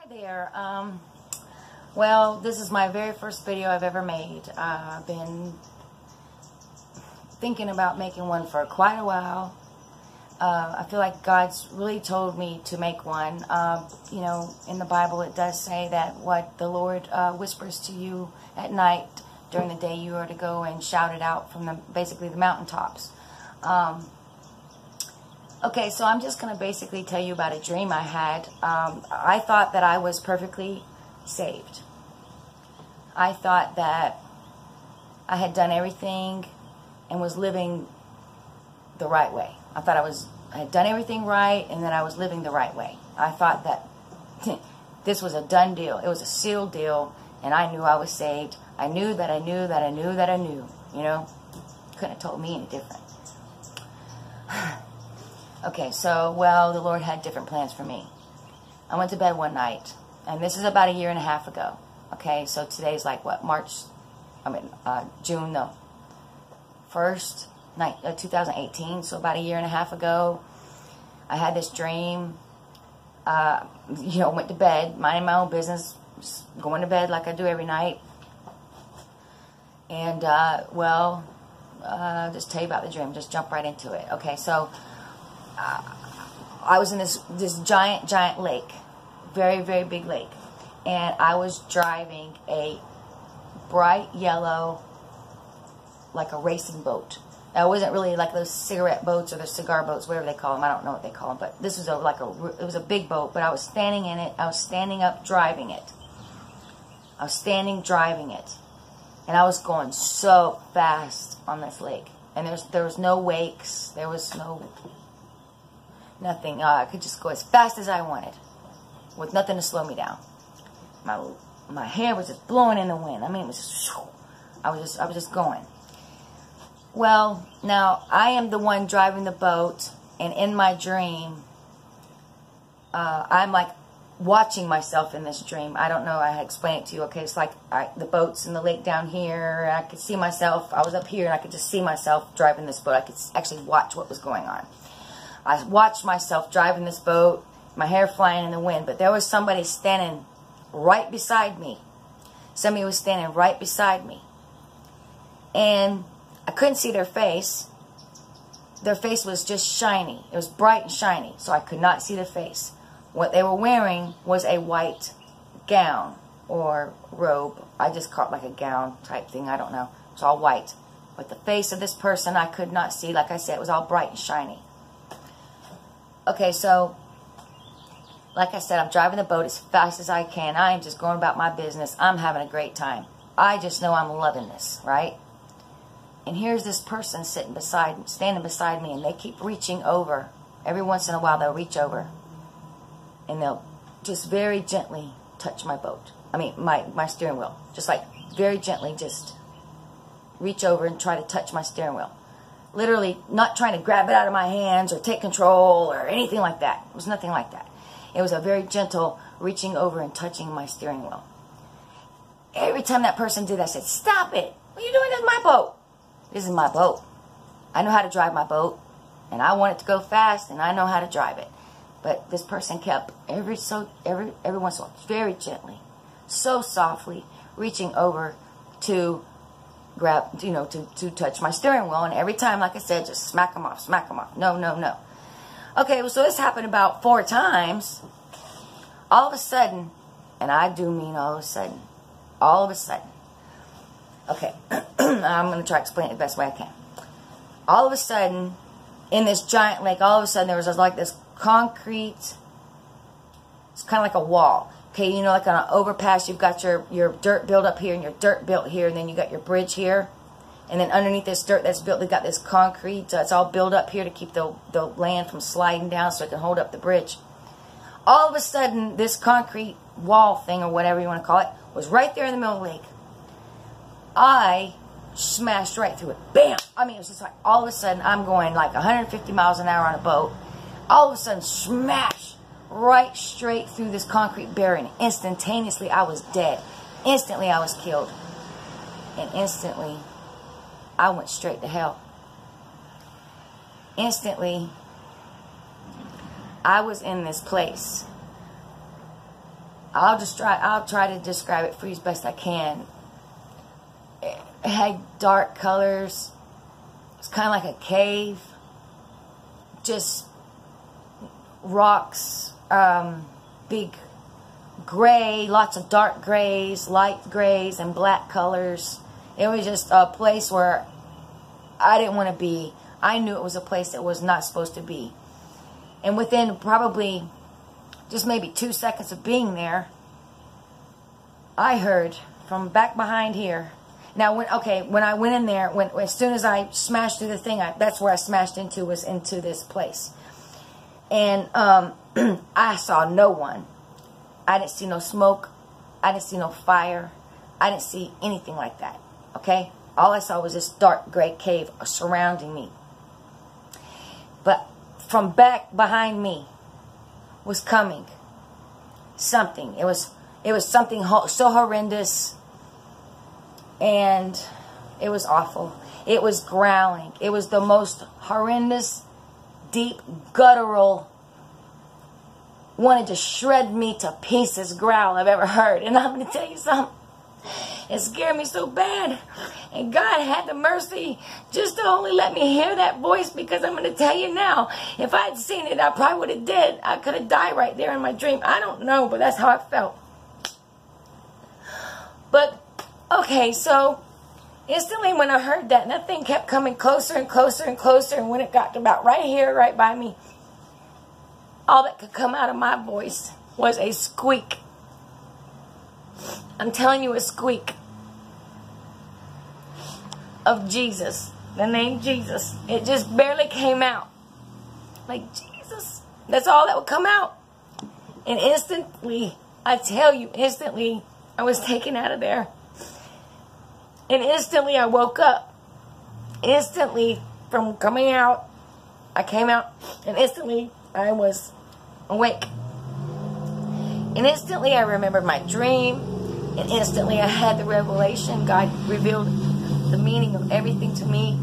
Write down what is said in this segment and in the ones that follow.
Hi there. Well, this is my very first video I've ever made. I've been thinking about making one for quite a while. I feel like God's really told me to make one. You know, in the Bible it does say that what the Lord whispers to you at night, during the day you are to go and shout it out from basically the mountaintops. Okay, so I'm just going to basically tell you about a dream I had. I thought that I was perfectly saved. I thought that I had done everything and was living the right way. I thought I had done everything right and that I was living the right way. I thought that this was a done deal. It was a sealed deal, and I knew I was saved. I knew that I knew that I knew that I knew. You know, couldn't have told me any different. Okay, so, well, the Lord had different plans for me. I went to bed one night, and this is about a year and a half ago. Okay, so today's like, what, June, no, 1st, 2018, so about a year and a half ago, I had this dream. You know, went to bed, minding my own business, just going to bed like I do every night. And, well, just tell you about the dream, just jump right into it. Okay, so I was in this giant lake, very, very big lake, and I was driving a bright yellow, like a racing boat. Now, it wasn't really like those cigarette boats or the cigar boats, whatever they call them. I don't know what they call them, but this was it was a big boat, but I was standing in it. I was standing up driving it. I was standing driving it, and I was going so fast on this lake, and there was no wakes. There was nothing. I could just go as fast as I wanted, with nothing to slow me down. My hair was just blowing in the wind. I mean, it was. I was just going. Well, now I am the one driving the boat, and in my dream, I'm like watching myself in this dream. I don't know. I had explained it to you. Okay, it's like the boat's in the lake down here. I could see myself. I was up here, and I could just see myself driving this boat. I could actually watch what was going on. I watched myself driving this boat, my hair flying in the wind, but there was somebody standing right beside me. Somebody was standing right beside me. And I couldn't see their face. Their face was just shiny. It was bright and shiny, so I could not see their face. What they were wearing was a white gown or robe. I just call it like a gown type thing. I don't know. It's all white. But the face of this person I could not see. Like I said, it was all bright and shiny. Okay, so, like I said, I'm driving the boat as fast as I can. I am just going about my business. I'm having a great time. I just know I'm loving this, right? And here's this person standing beside me, and they keep reaching over. Every once in a while, they'll reach over, and they'll just very gently touch my boat. I mean, my steering wheel. Just like very gently just reach over and try to touch my steering wheel. Literally not trying to grab it out of my hands or take control or anything like that. It was nothing like that. It was a very gentle reaching over and touching my steering wheel. Every time that person did that, I said, "Stop it. What are you doing? This is my boat. This is my boat. I know how to drive my boat, and I want it to go fast, and I know how to drive it." But this person kept every once in a while, very gently, so softly, reaching over to grab, you know, to touch my steering wheel. And every time, like I said, just smack them off, smack them off. No, no, no. Okay, well, so this happened about 4 times. All of a sudden, and I do mean all of a sudden. Okay, I'm going to try to explain it the best way I can. All of a sudden, in this giant lake, all of a sudden there was like this concrete, it's kind of like a wall. Okay, you know, like on an overpass, you've got your dirt built up here and your dirt built here, and then you got your bridge here. And then underneath this dirt that's built, they've got this concrete. It's all built up here to keep the land from sliding down so it can hold up the bridge. All of a sudden, this concrete wall thing, or whatever you want to call it, was right there in the middle of the lake. I smashed right through it. Bam! I mean, it was just like, all of a sudden, I'm going like 150 miles an hour on a boat. All of a sudden, smash! Right straight through this concrete barrier, and instantaneously I was dead. Instantly I was killed. And instantly I went straight to hell. Instantly I was in this place. I'll try to describe it for you as best I can. It had dark colors. It's kind of like a cave. Just rocks, big gray, lots of dark grays, light grays, and black colors. It was just a place where I didn't want to be. I knew it was a place that was not supposed to be. And within probably just maybe 2 seconds of being there, I heard from back behind here. Now, when I went in there, as soon as I smashed through the thing, that's where I smashed into, was into this place. And I saw no one. I didn't see no smoke. I didn't see no fire. I didn't see anything like that. Okay? All I saw was this dark gray cave surrounding me. But from back behind me was coming something. It was something so horrendous, and it was awful. It was growling. It was the most horrendous, deep, guttural, wanted to shred me to pieces growl I've ever heard. And I'm going to tell you something. It scared me so bad. And God had the mercy just to only let me hear that voice, because I'm going to tell you now, if I had seen it, I probably would have dead. I could have died right there in my dream. I don't know, but that's how I felt. But, okay, so instantly when I heard that, and that thing kept coming closer and closer and closer, and when it got to about right here, right by me, all that could come out of my voice was a squeak. I'm telling you, a squeak of Jesus, the name Jesus. It just barely came out. Like, Jesus. That's all that would come out. And instantly, I tell you, instantly, I was taken out of there. And instantly, I woke up. Instantly, from coming out, I came out, and instantly, I was awake. And instantly, I remembered my dream. And instantly, I had the revelation. God revealed the meaning of everything to me.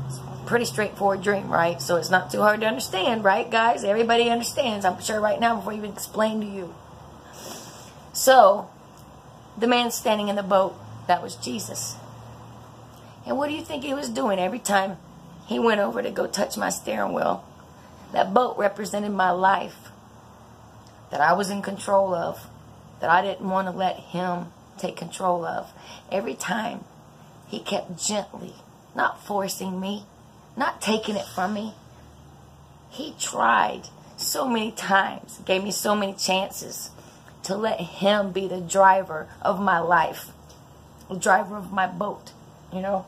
It's a pretty straightforward dream, right? So it's not too hard to understand, right, guys? Everybody understands, I'm sure, right now, before I even explain to you. So, the man standing in the boat, that was Jesus. And what do you think he was doing every time he went over to go touch my steering wheel? That boat represented my life that I was in control of, that I didn't want to let him take control of. Every time, he kept gently, not forcing me, not taking it from me. He tried so many times, gave me so many chances to let him be the driver of my life, the driver of my boat, you know.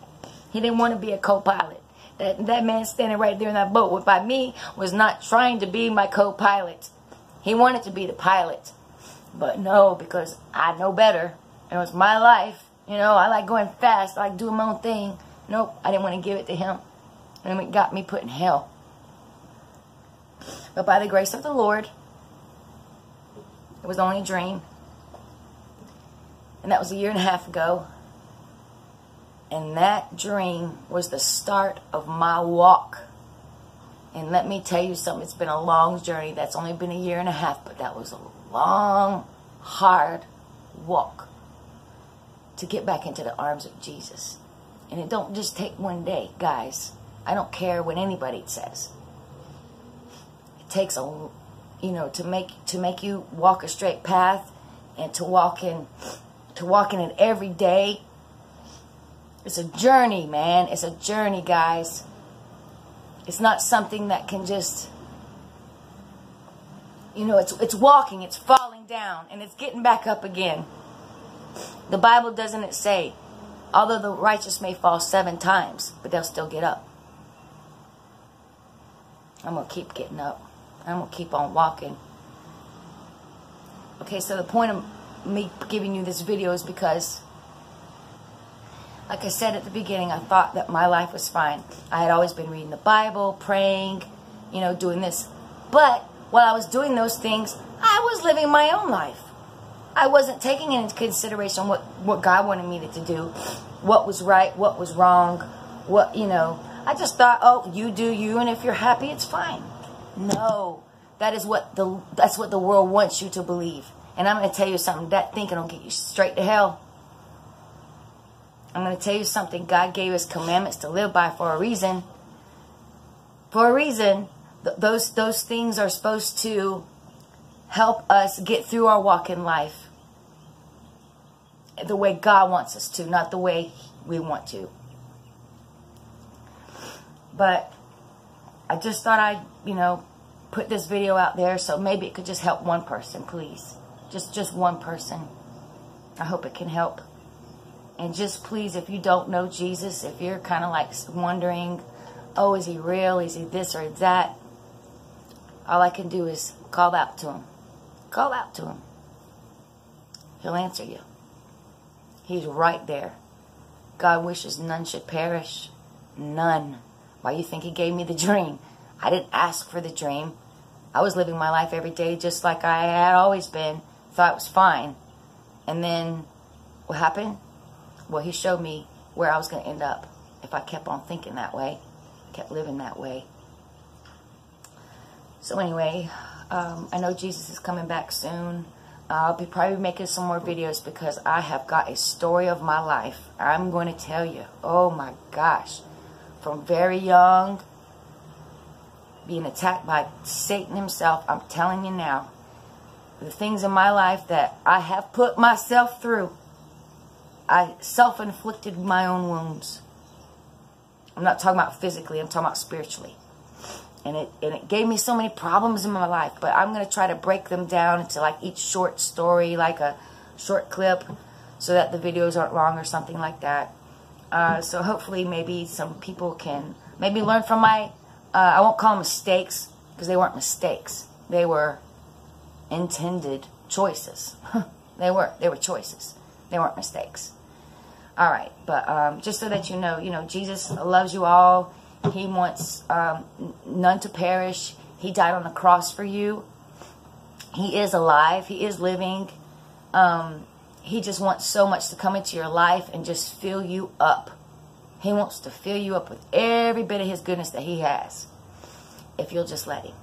He didn't want to be a co-pilot. That man standing right there in that boat by me was not trying to be my co-pilot. He wanted to be the pilot. But no, because I know better. It was my life. You know, I like going fast. I like doing my own thing. Nope, I didn't want to give it to him. And it got me put in hell. But by the grace of the Lord, it was only a dream. And that was 1.5 years ago. And that dream was the start of my walk. And let me tell you something, it's been a long journey. That's only been 1.5 years, but that was a long, hard walk to get back into the arms of Jesus. And it don't just take one day, guys. I don't care what anybody says. It takes a, you know, to make you walk a straight path, and to walk in it every day. It's a journey, man. It's a journey, guys. It's not something that can just, you know, it's walking, it's falling down, and it's getting back up again. The Bible doesn't it say, although the righteous may fall 7 times, but they'll still get up. I'm going to keep getting up. I'm going to keep on walking. Okay, so the point of me giving you this video is because, like I said at the beginning, I thought that my life was fine. I had always been reading the Bible, praying, you know, doing this. But while I was doing those things, I was living my own life. I wasn't taking into consideration what God wanted me to do, what was right, what was wrong, what, you know. I just thought, oh, you do you, and if you're happy, it's fine. No, that's what the world wants you to believe. And I'm going to tell you something. That thinking will get you straight to hell. I'm going to tell you something. God gave us commandments to live by for a reason. For a reason. Those things are supposed to help us get through our walk in life the way God wants us to, not the way we want to. But I just thought I'd, put this video out there so maybe it could just help one person, please. Just one person. I hope it can help. And just please, if you don't know Jesus, if you're kind of like wondering, oh, is he real? Is he this or that? All I can do is call out to him. Call out to him. He'll answer you. He's right there. God wishes none should perish. None. Why you think he gave me the dream? I didn't ask for the dream. I was living my life every day just like I had always been. Thought it was fine. And then what happened? Well, he showed me where I was going to end up if I kept on thinking that way, kept living that way. So anyway, I know Jesus is coming back soon. I'll be probably making some more videos because I have got a story of my life. I'm going to tell you. Oh my gosh. From very young, being attacked by Satan himself, I'm telling you now, the things in my life that I have put myself through, I self-inflicted my own wounds. I'm not talking about physically, I'm talking about spiritually. And it gave me so many problems in my life, but I'm going to try to break them down into like each short story, like a short clip, so that the videos aren't long or something like that. So hopefully maybe some people can maybe learn from my, I won't call them mistakes, because they weren't mistakes. They were intended choices. They were choices. They weren't mistakes. All right, but just so that you know, Jesus loves you all. He wants none to perish. He died on the cross for you. He is alive. He is living. He just wants so much to come into your life and just fill you up. He wants to fill you up with every bit of his goodness that he has, if you'll just let him.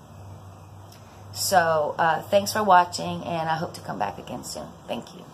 So thanks for watching, and I hope to come back again soon. Thank you.